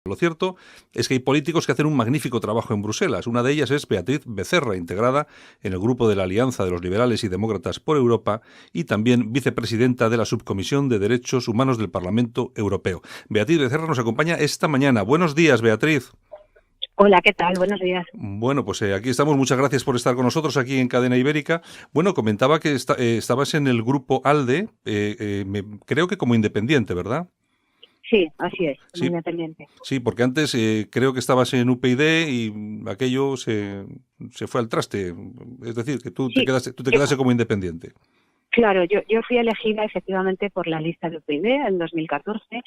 Lo cierto es que hay políticos que hacen un magnífico trabajo en Bruselas. Una de ellas es Beatriz Becerra, integrada en el grupo de la Alianza de los Liberales y Demócratas por Europa y también vicepresidenta de la Subcomisión de Derechos Humanos del Parlamento Europeo. Beatriz Becerra nos acompaña esta mañana. Buenos días, Beatriz. Hola, ¿qué tal? Buenos días. Bueno, pues aquí estamos. Muchas gracias por estar con nosotros aquí en Cadena Ibérica. Bueno, comentaba que estabas en el grupo ALDE, creo que como independiente, ¿verdad? Sí, así es, como Sí, independiente. sí, porque antes creo que estabas en UPyD y aquello se fue al traste. Es decir, que tú te Sí, yo, quedaste como independiente. claro, yo fui elegida efectivamente por la lista de UPyD en 2014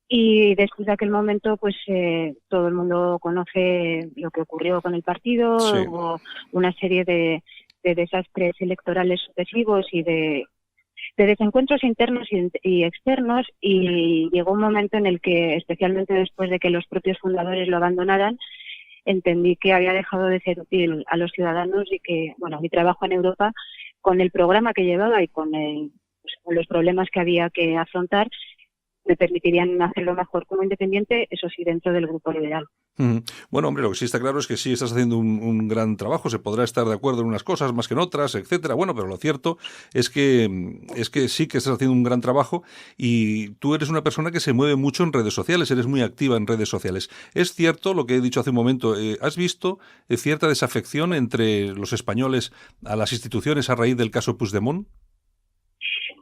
y después de aquel momento pues todo el mundo conoce lo que ocurrió con el partido, Sí. hubo una serie de desastres electorales sucesivos y de desencuentros internos y externos, y llegó un momento en el que, especialmente después de que los propios fundadores lo abandonaran, entendí que había dejado de ser útil a los ciudadanos y que, bueno, mi trabajo en Europa, con el programa que llevaba y con los problemas que había que afrontar, me permitirían hacerlo mejor como independiente, eso sí, dentro del grupo liberal. Bueno, hombre, lo que sí está claro es que sí estás haciendo un gran trabajo. Se podrá estar de acuerdo en unas cosas más que en otras, etcétera. Bueno, pero lo cierto es que sí que estás haciendo un gran trabajo y tú eres una persona que se mueve mucho en redes sociales, eres muy activa en redes sociales. Es cierto lo que he dicho hace un momento. ¿Has visto cierta desafección entre los españoles a las instituciones a raíz del caso Puigdemont?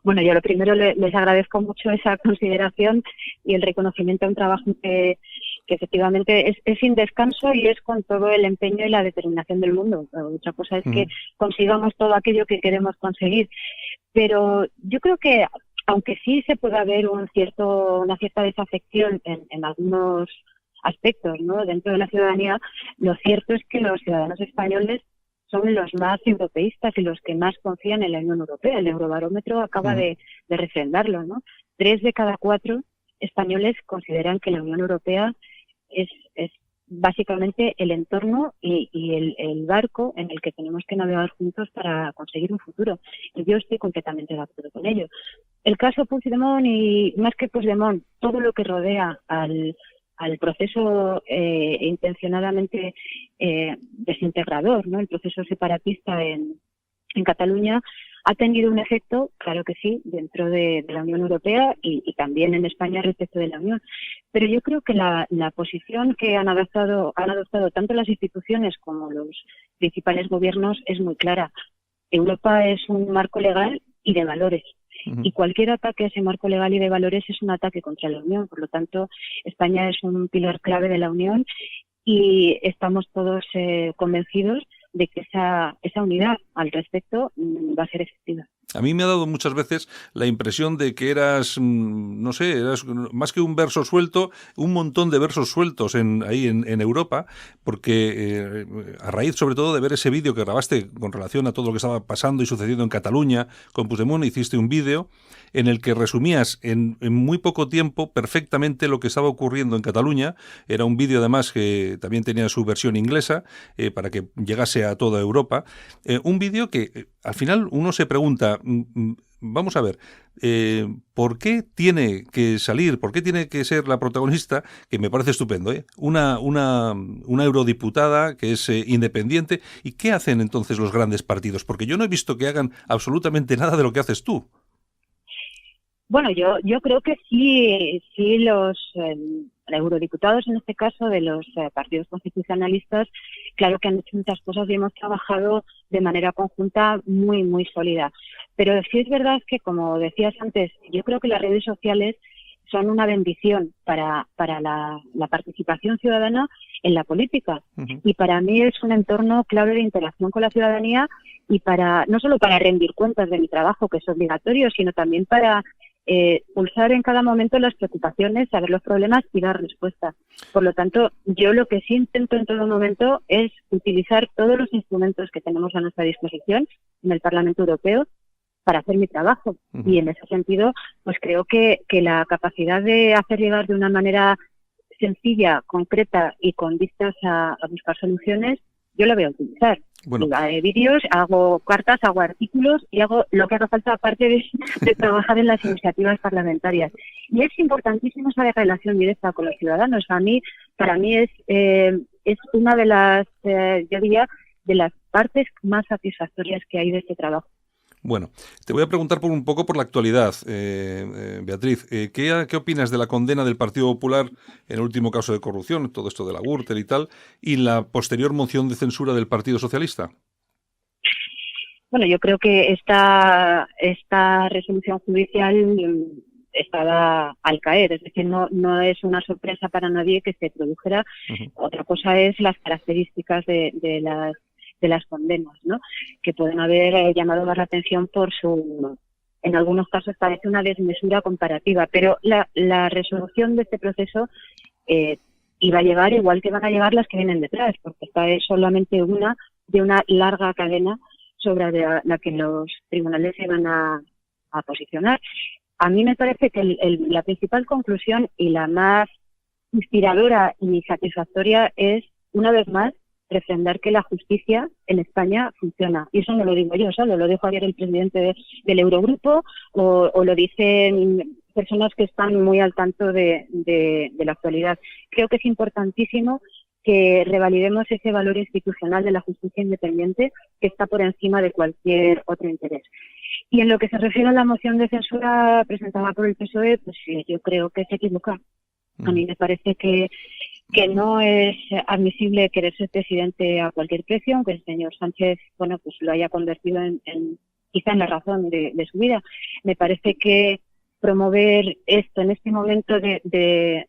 Bueno, yo lo primero les agradezco mucho esa consideración y el reconocimiento a un trabajo que efectivamente es sin descanso y es con todo el empeño y la determinación del mundo. Otra cosa es que consigamos todo aquello que queremos conseguir. Pero yo creo que, aunque sí se pueda ver una cierta desafección en algunos aspectos, ¿no?, dentro de la ciudadanía, lo cierto es que los ciudadanos españoles son los más europeístas y los que más confían en la Unión Europea. El Eurobarómetro acaba de refrendarlo, ¿no? 3 de cada 4 españoles consideran que la Unión Europea es básicamente el entorno y el barco en el que tenemos que navegar juntos para conseguir un futuro. Y yo estoy completamente de acuerdo con ello. El caso Puigdemont, y más que Puigdemont, todo lo que rodea al proceso intencionadamente desintegrador, ¿no?, el proceso separatista en Cataluña, ha tenido un efecto, claro que sí, dentro de la Unión Europea y también en España respecto de la Unión. Pero yo creo que la posición que han adoptado tanto las instituciones como los principales gobiernos es muy clara. Europa es un marco legal y de valores. Y cualquier ataque a ese marco legal y de valores es un ataque contra la Unión. Por lo tanto, España es un pilar clave de la Unión y estamos todos convencidos de que esa unidad al respecto va a ser efectiva. A mí me ha dado muchas veces la impresión de que eras, no sé, eras más que un verso suelto, un montón de versos sueltos ahí en Europa, porque a raíz sobre todo de ver ese vídeo que grabaste con relación a todo lo que estaba pasando y sucediendo en Cataluña con Puigdemont, hiciste un vídeo en el que resumías en muy poco tiempo perfectamente lo que estaba ocurriendo en Cataluña. Era un vídeo además que también tenía su versión inglesa para que llegase a toda Europa. Un vídeo que al final uno se pregunta, vamos a ver, ¿por qué tiene que salir, por qué tiene que ser la protagonista, que me parece estupendo, una eurodiputada que es independiente? ¿Y qué hacen entonces los grandes partidos? Porque yo no he visto que hagan absolutamente nada de lo que haces tú. Bueno, yo creo que sí los eurodiputados, en este caso, de los partidos constitucionalistas, claro que han hecho muchas cosas y hemos trabajado de manera conjunta muy, muy sólida. Pero sí es verdad que, como decías antes, yo creo que las redes sociales son una bendición para la participación ciudadana en la política. Y para mí es un entorno clave de interacción con la ciudadanía y no solo para rendir cuentas de mi trabajo, que es obligatorio, sino también para pulsar en cada momento las preocupaciones, saber los problemas y dar respuesta. Por lo tanto, yo lo que sí intento en todo momento es utilizar todos los instrumentos que tenemos a nuestra disposición en el Parlamento Europeo para hacer mi trabajo. Y en ese sentido, pues creo que la capacidad de hacer llegar de una manera sencilla, concreta y con vistas a buscar soluciones yo lo voy a utilizar. Bueno. Vídeos, hago cartas, hago artículos y hago lo que haga falta aparte de trabajar en las iniciativas parlamentarias. Y es importantísimo esa relación directa con los ciudadanos. Para mí es una de las, yo diría, de las partes más satisfactorias que hay de este trabajo. Bueno, te voy a preguntar un poco por la actualidad, Beatriz. ¿Qué opinas de la condena del Partido Popular en el último caso de corrupción, todo esto de la Gürtel y tal, y la posterior moción de censura del Partido Socialista? Bueno, yo creo que esta resolución judicial estaba al caer, es decir, no es una sorpresa para nadie que se produjera. Uh-huh. Otra cosa es las características de las condenas, ¿no? Que pueden haber llamado más la atención en algunos casos parece una desmesura comparativa, pero la resolución de este proceso iba a llegar igual que van a llegar las que vienen detrás, porque esta es solamente una de una larga cadena sobre la que los tribunales se van a posicionar. A mí me parece que la principal conclusión y la más inspiradora y satisfactoria es, una vez más, refrendar que la justicia en España funciona. Y eso no lo digo yo solo, lo dijo ayer el presidente del Eurogrupo o lo dicen personas que están muy al tanto de la actualidad. Creo que es importantísimo que revalidemos ese valor institucional de la justicia independiente que está por encima de cualquier otro interés. Y en lo que se refiere a la moción de censura presentada por el PSOE, pues yo creo que se equivoca. A mí me parece que no es admisible querer ser presidente a cualquier precio, aunque el señor Sánchez, bueno, pues lo haya convertido quizá en la razón de su vida. Me parece que promover esto en este momento de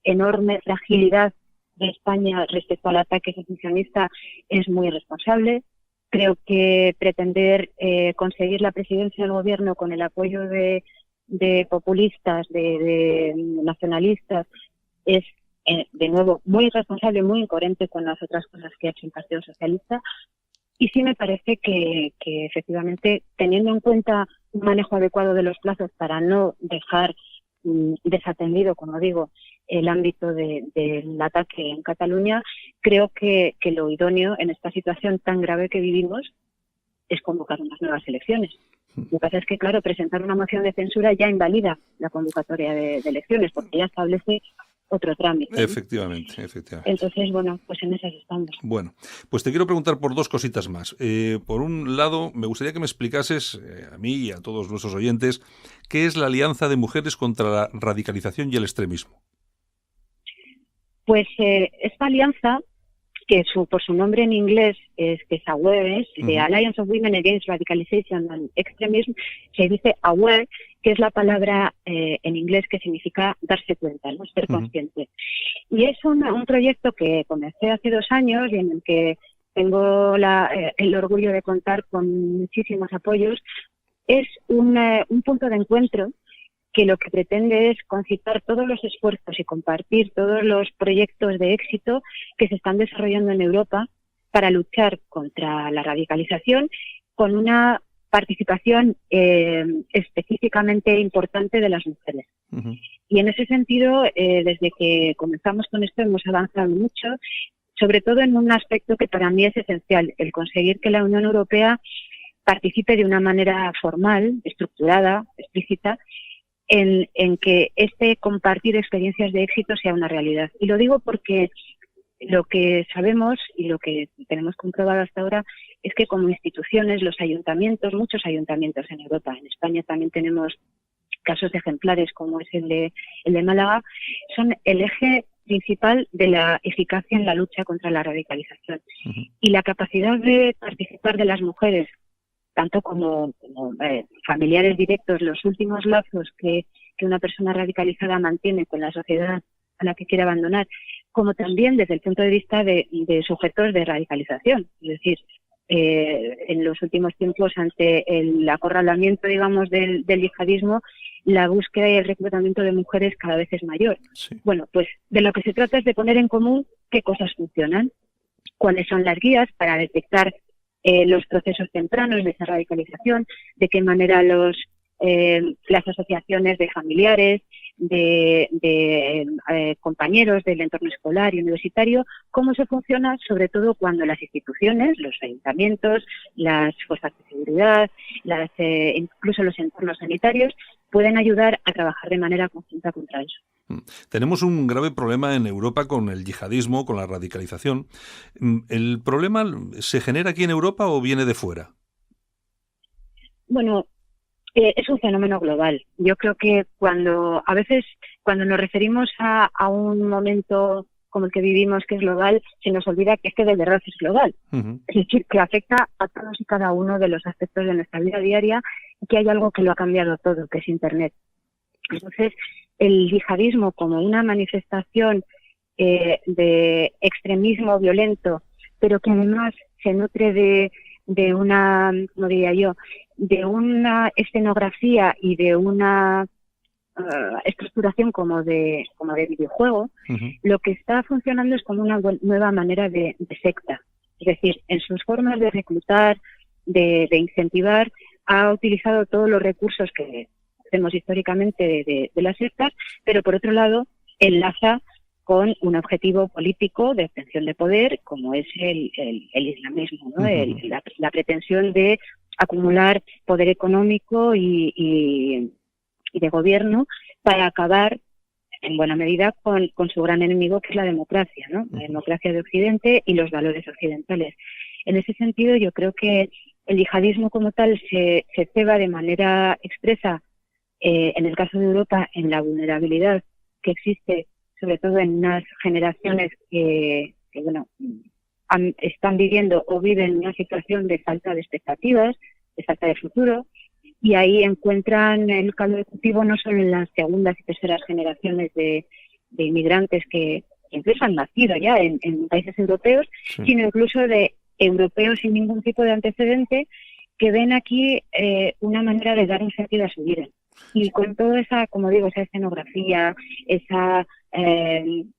enorme fragilidad de España respecto al ataque secesionista es muy irresponsable. Creo que pretender conseguir la presidencia del gobierno con el apoyo de populistas, de nacionalistas, es de nuevo muy irresponsable, muy incoherente con las otras cosas que ha hecho el Partido Socialista. Y sí me parece que efectivamente, teniendo en cuenta un manejo adecuado de los plazos para no dejar desatendido, como digo, el ámbito del ataque en Cataluña, creo que lo idóneo en esta situación tan grave que vivimos es convocar unas nuevas elecciones. Lo que pasa es que, claro, presentar una moción de censura ya invalida la convocatoria de elecciones, porque ya establece otro trámite, ¿no? Efectivamente. Entonces, bueno, pues en esas estamos. Bueno, pues te quiero preguntar por dos cositas más. Por un lado, me gustaría que me explicases, a mí y a todos nuestros oyentes, ¿qué es la Alianza de Mujeres contra la Radicalización y el Extremismo? Pues esta alianza, que por su nombre en inglés es AWARE, de Alliance of Women Against Radicalization and Extremism, se dice AWARE, que es la palabra en inglés que significa darse cuenta, ¿no? Ser consciente. Y es un proyecto que comencé hace 2 años y en el que tengo el orgullo de contar con muchísimos apoyos. Es un punto de encuentro que lo que pretende es concitar todos los esfuerzos y compartir todos los proyectos de éxito que se están desarrollando en Europa para luchar contra la radicalización con una participación específicamente importante de las mujeres. Uh-huh. Y en ese sentido, desde que comenzamos con esto hemos avanzado mucho, sobre todo en un aspecto que para mí es esencial, el conseguir que la Unión Europea participe de una manera formal, estructurada, explícita, en que este compartir experiencias de éxito sea una realidad. Y lo digo porque lo que sabemos y lo que tenemos comprobado hasta ahora es que como instituciones, los ayuntamientos, muchos ayuntamientos en Europa, en España también tenemos casos ejemplares como es el de Málaga, son el eje principal de la eficacia en la lucha contra la radicalización. Uh-huh. Y la capacidad de participar de las mujeres, tanto como familiares directos, los últimos lazos que una persona radicalizada mantiene con la sociedad a la que quiere abandonar, como también desde el punto de vista de sujetos de radicalización. Es decir, en los últimos tiempos, ante el acorralamiento, digamos, del yihadismo, la búsqueda y el reclutamiento de mujeres cada vez es mayor. Sí. Bueno, pues de lo que se trata es de poner en común qué cosas funcionan, cuáles son las guías para detectar los procesos tempranos de esa radicalización, de qué manera los las asociaciones de familiares, de compañeros del entorno escolar y universitario, cómo se funciona, sobre todo cuando las instituciones, los ayuntamientos, las fuerzas de seguridad, incluso los entornos sanitarios, pueden ayudar a trabajar de manera conjunta contra eso. Tenemos un grave problema en Europa con el yihadismo, con la radicalización. ¿El problema se genera aquí en Europa o viene de fuera? Bueno, es un fenómeno global. Yo creo que a veces cuando nos referimos a un momento como el que vivimos, que es global, se nos olvida que de verdad es global. Uh-huh. Es decir, que afecta a todos y cada uno de los aspectos de nuestra vida diaria y que hay algo que lo ha cambiado todo, que es Internet. Entonces, el yihadismo como una manifestación de extremismo violento, pero que además se nutre de una, como diría yo, de una escenografía y de una estructuración como de videojuego, uh-huh. Lo que está funcionando es como una nueva manera de secta. Es decir, en sus formas de reclutar, de incentivar, ha utilizado todos los recursos que hacemos históricamente de las sectas, pero por otro lado enlaza con un objetivo político de obtención de poder, como es el islamismo, ¿no? Uh-huh. La pretensión de acumular poder económico y de gobierno para acabar en buena medida con su gran enemigo, que es la democracia, ¿no? La democracia de Occidente y los valores occidentales. En ese sentido, yo creo que el yihadismo como tal se ceba de manera expresa, en el caso de Europa, en la vulnerabilidad que existe, sobre todo en unas generaciones que están viviendo o viven una situación de falta de expectativas, de falta de futuro, y ahí encuentran el caldo de cultivo no solo en las segundas y terceras generaciones de inmigrantes que incluso han nacido ya en países europeos, sí, sino incluso de europeos sin ningún tipo de antecedente que ven aquí una manera de dar un sentido a su vida. Y con toda esa, como digo, esa escenografía, esa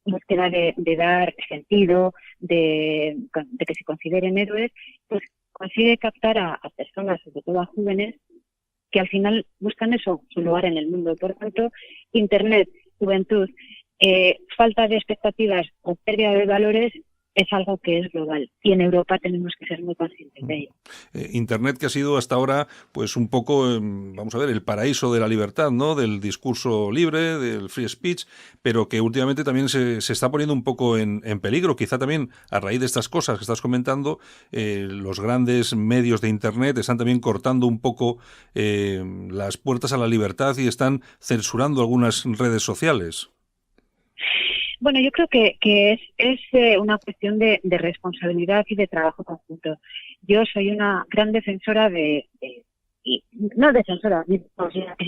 búsqueda de dar sentido, de que se consideren héroes, pues consigue captar a personas, sobre todo a jóvenes, que al final buscan eso, su lugar en el mundo. Por tanto, Internet, juventud, falta de expectativas o pérdida de valores es algo que es global, y en Europa tenemos que ser muy conscientes de ello. Internet, que ha sido hasta ahora pues un poco, vamos a ver, el paraíso de la libertad, ¿no? Del discurso libre, del free speech, pero que últimamente también se está poniendo un poco en peligro, quizá también a raíz de estas cosas que estás comentando. Los grandes medios de Internet están también cortando un poco las puertas a la libertad y están censurando algunas redes sociales. Bueno, yo creo que es una cuestión de responsabilidad y de trabajo conjunto. Yo soy una gran defensora en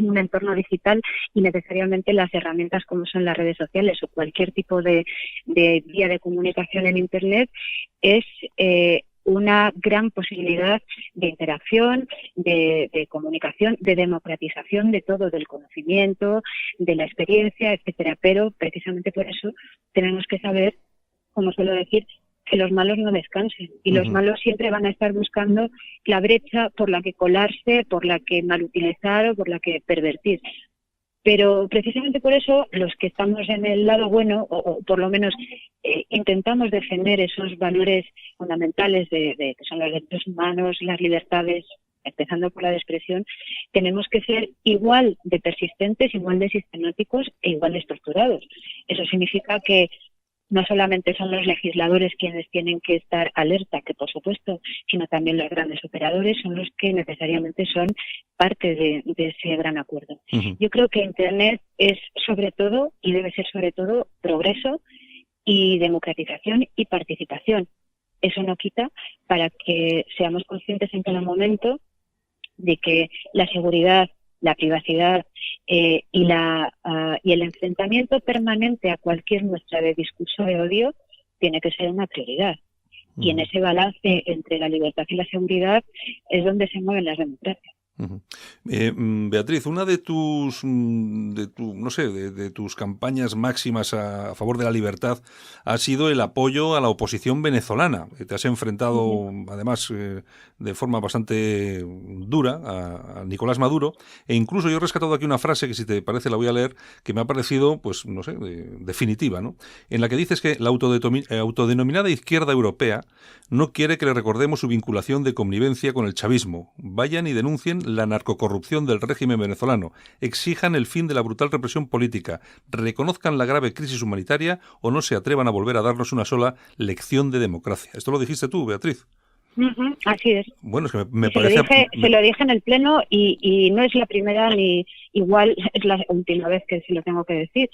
un entorno digital, y necesariamente las herramientas como son las redes sociales o cualquier tipo de vía de comunicación en Internet es una gran posibilidad de interacción, de comunicación, de democratización de todo, del conocimiento, de la experiencia, etcétera. Pero precisamente por eso tenemos que saber, como suelo decir, que los malos no descansen, y los malos siempre van a estar buscando la brecha por la que colarse, por la que malutilizar o por la que pervertir. Pero precisamente por eso los que estamos en el lado bueno, o por lo menos intentamos defender esos valores fundamentales que son los derechos humanos, las libertades, empezando por la de expresión, tenemos que ser igual de persistentes, igual de sistemáticos e igual de estructurados. Eso significa que no solamente son los legisladores quienes tienen que estar alerta, que por supuesto, sino también los grandes operadores son los que necesariamente son parte de ese gran acuerdo. Uh-huh. Yo creo que Internet es sobre todo, y debe ser sobre todo, progreso y democratización y participación. Eso no quita para que seamos conscientes en cada momento de que la seguridad, la privacidad y el enfrentamiento permanente a cualquier muestra de discurso de odio tiene que ser una prioridad. Y en ese balance entre la libertad y la seguridad es donde se mueven las democracias. Ujú. Beatriz, una de tus, no sé, de tus campañas máximas a favor de la libertad ha sido el apoyo a la oposición venezolana. Te has enfrentado, además, de forma bastante dura a Nicolás Maduro, e incluso yo he rescatado aquí una frase que, si te parece, la voy a leer, que me ha parecido, pues, no sé, definitiva, ¿no? En la que dices que la autodenominada izquierda europea no quiere que le recordemos su vinculación de connivencia con el chavismo. Vayan y denuncien la narcocorrupción del régimen venezolano, exijan el fin de la brutal represión política, reconozcan la grave crisis humanitaria o no se atrevan a volver a darnos una sola lección de democracia. Esto lo dijiste tú, Beatriz. Así es. Bueno, es que me se parece... Se lo dije en el Pleno y no es la primera ni igual es la última vez que se lo tengo que decir,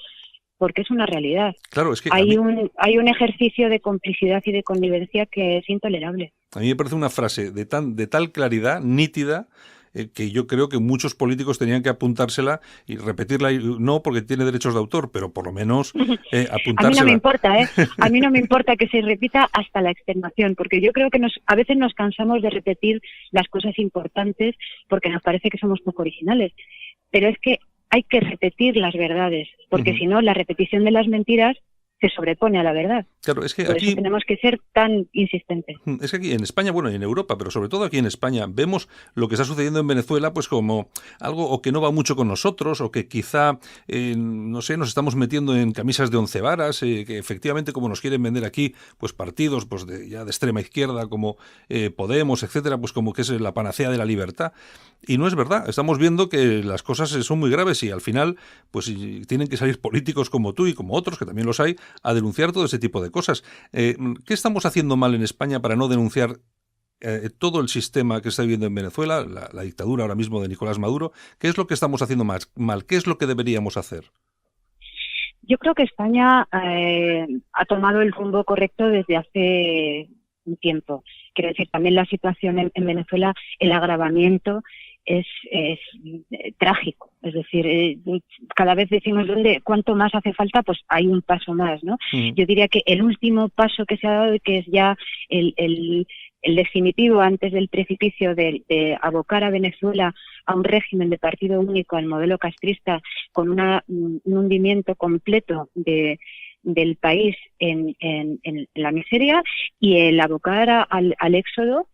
porque es una realidad. Claro, es que hay un ejercicio de complicidad y de connivencia que es intolerable. A mí me parece una frase de tal claridad, nítida, que yo creo que muchos políticos tenían que apuntársela y repetirla, no porque tiene derechos de autor, pero por lo menos apuntársela. A mí no me importa, A mí no me importa que se repita hasta la extenuación, porque yo creo que a veces nos cansamos de repetir las cosas importantes porque nos parece que somos poco originales. Pero es que hay que repetir las verdades, porque si no, la repetición de las mentiras se sobrepone a la verdad. Claro, es que por aquí eso tenemos que ser tan insistentes. Es que aquí en España, bueno, y en Europa, pero sobre todo aquí en España, vemos lo que está sucediendo en Venezuela pues como algo o que no va mucho con nosotros, o que quizá, no sé, nos estamos metiendo en camisas de 11 varas, que efectivamente, como nos quieren vender aquí, pues partidos pues ya de extrema izquierda como Podemos, etcétera, pues como que es la panacea de la libertad. Y no es verdad. Estamos viendo que las cosas son muy graves y al final pues tienen que salir políticos como tú y como otros, que también los hay, a denunciar todo ese tipo de cosas. ¿Qué estamos haciendo mal en España para no denunciar todo el sistema que está viviendo en Venezuela, la dictadura ahora mismo de Nicolás Maduro? ¿Qué es lo que estamos haciendo mal? ¿Qué es lo que deberíamos hacer? Yo creo que España ha tomado el rumbo correcto desde hace un tiempo. Quiero decir, también la situación en Venezuela, el agravamiento es trágico. Es decir, cada vez decimos cuánto más hace falta, pues hay un paso más, ¿no? Yo diría que el último paso que se ha dado, que es ya el definitivo antes del precipicio de abocar a Venezuela a un régimen de partido único, al modelo castrista, con un hundimiento completo del país en la miseria, y el abocar al éxodo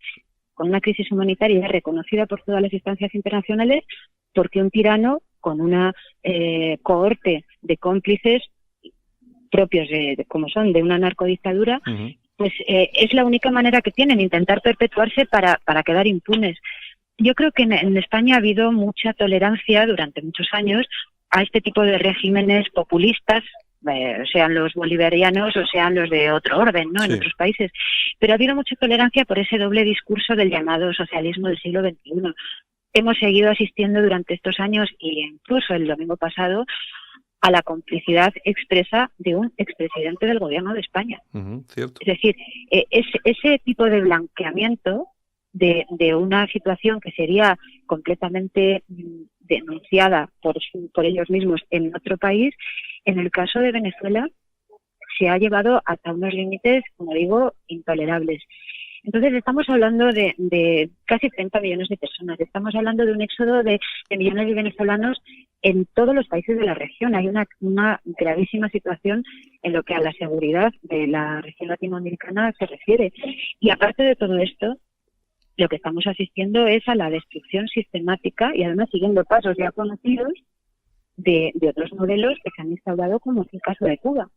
con una crisis humanitaria reconocida por todas las instancias internacionales, porque un tirano con una cohorte de cómplices propios como son de una narcodictadura, pues es la única manera que tienen, intentar perpetuarse para quedar impunes. Yo creo que en España ha habido mucha tolerancia durante muchos años a este tipo de regímenes populistas, sean los bolivarianos o sean los de otro orden, ¿no? Sí. En otros países. Pero ha habido mucha tolerancia por ese doble discurso del llamado socialismo del siglo XXI. Hemos seguido asistiendo durante estos años, y incluso el domingo pasado, a la complicidad expresa de un expresidente del gobierno de España. Cierto. Es decir, ese tipo de blanqueamiento de una situación que sería completamente denunciada por ellos mismos en otro país, en el caso de Venezuela se ha llevado hasta unos límites, como digo, intolerables. Entonces estamos hablando de casi 30 millones de personas, estamos hablando de un éxodo de millones de venezolanos en todos los países de la región. Hay una gravísima situación en lo que a la seguridad de la región latinoamericana se refiere. Y aparte de todo esto, lo que estamos asistiendo es a la destrucción sistemática, y además siguiendo pasos ya conocidos, de otros modelos que se han instaurado, como es el caso de Cuba.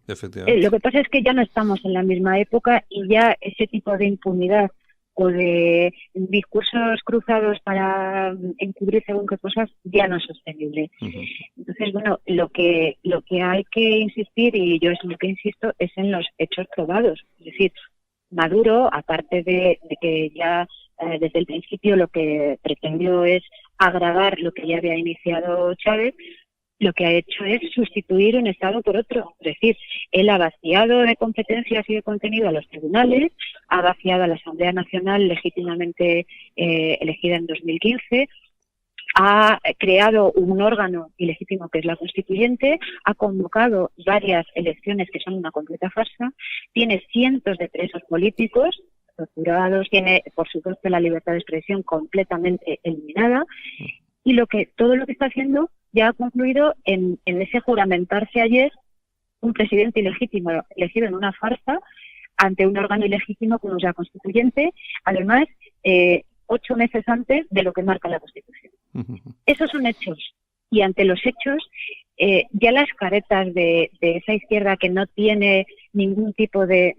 Efectivamente. Lo que pasa es que ya no estamos en la misma época, y ya ese tipo de impunidad o de discursos cruzados para encubrir según qué cosas ya no es sostenible. Entonces, bueno, lo que hay que insistir, y yo es lo que insisto, es en los hechos probados. Es decir, Maduro, aparte de que ya desde el principio lo que pretendió es agravar lo que ya había iniciado Chávez, lo que ha hecho es sustituir un Estado por otro. Es decir, él ha vaciado de competencias y de contenido a los tribunales, ha vaciado a la Asamblea Nacional legítimamente elegida en 2015, ha creado un órgano ilegítimo que es la Constituyente, ha convocado varias elecciones que son una completa farsa, tiene cientos de presos políticos, torturados, tiene, por supuesto, la libertad de expresión completamente eliminada, y todo lo que está haciendo ya ha concluido en ese juramentarse ayer un presidente ilegítimo elegido en una farsa ante un órgano ilegítimo como es la Constituyente, además 8 meses antes de lo que marca la Constitución. Esos son hechos, y ante los hechos ya las caretas de esa izquierda que no tiene ningún tipo de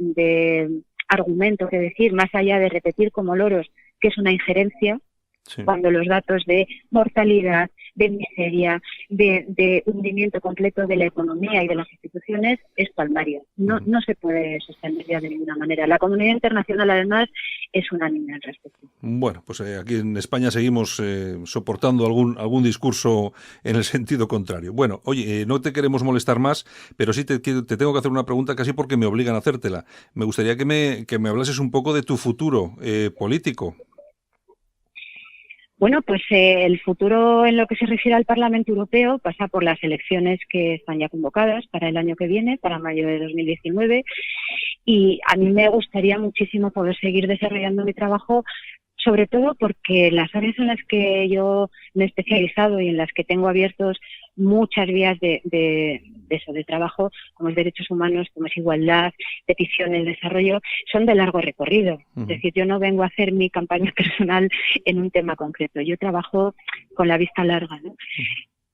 argumento que decir, más allá de repetir como loros que es una injerencia, sí, cuando los datos de mortalidad, de miseria, de hundimiento completo de la economía y de las instituciones es palmario. No se puede sostener ya de ninguna manera. La comunidad internacional, además, es unánime al respecto. Bueno, pues aquí en España seguimos soportando algún discurso en el sentido contrario. Bueno, oye, no te queremos molestar más, pero sí te tengo que hacer una pregunta casi porque me obligan a hacértela. Me gustaría que me hablases un poco de tu futuro político. Bueno, pues el futuro en lo que se refiere al Parlamento Europeo pasa por las elecciones que están ya convocadas para el año que viene, para mayo de 2019, y a mí me gustaría muchísimo poder seguir desarrollando mi trabajo, sobre todo porque las áreas en las que yo me he especializado y en las que tengo abiertos muchas vías de trabajo, como es derechos humanos, como es igualdad, peticiones, desarrollo, son de largo recorrido. Es decir, yo no vengo a hacer mi campaña personal en un tema concreto, yo trabajo con la vista larga, ¿no?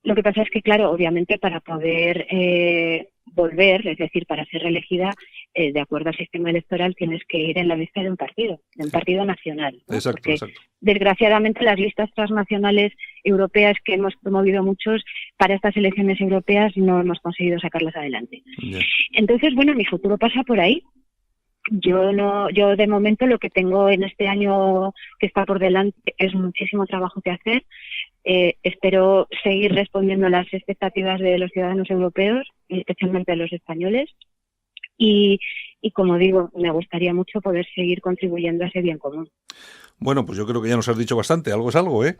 Lo que pasa es que, claro, obviamente para poder volver, es decir, para ser reelegida, de acuerdo al sistema electoral, tienes que ir en la lista de un partido nacional, ¿no? Exacto, porque, exacto. Desgraciadamente, las listas transnacionales europeas que hemos promovido muchos para estas elecciones europeas no hemos conseguido sacarlas adelante. Yeah. Entonces, bueno, mi futuro pasa por ahí. Yo de momento lo que tengo en este año que está por delante es muchísimo trabajo que hacer. Espero seguir respondiendo a las expectativas de los ciudadanos europeos, especialmente de los españoles. Y como digo, me gustaría mucho poder seguir contribuyendo a ese bien común. Bueno, pues yo creo que ya nos has dicho bastante, algo es algo, ¿eh?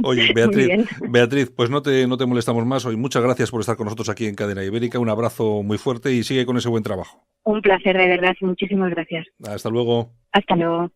Oye, Beatriz, pues no te molestamos más hoy. Muchas gracias por estar con nosotros aquí en Cadena Ibérica. Un abrazo muy fuerte y sigue con ese buen trabajo. Un placer, de verdad, y muchísimas gracias. Hasta luego. Hasta luego.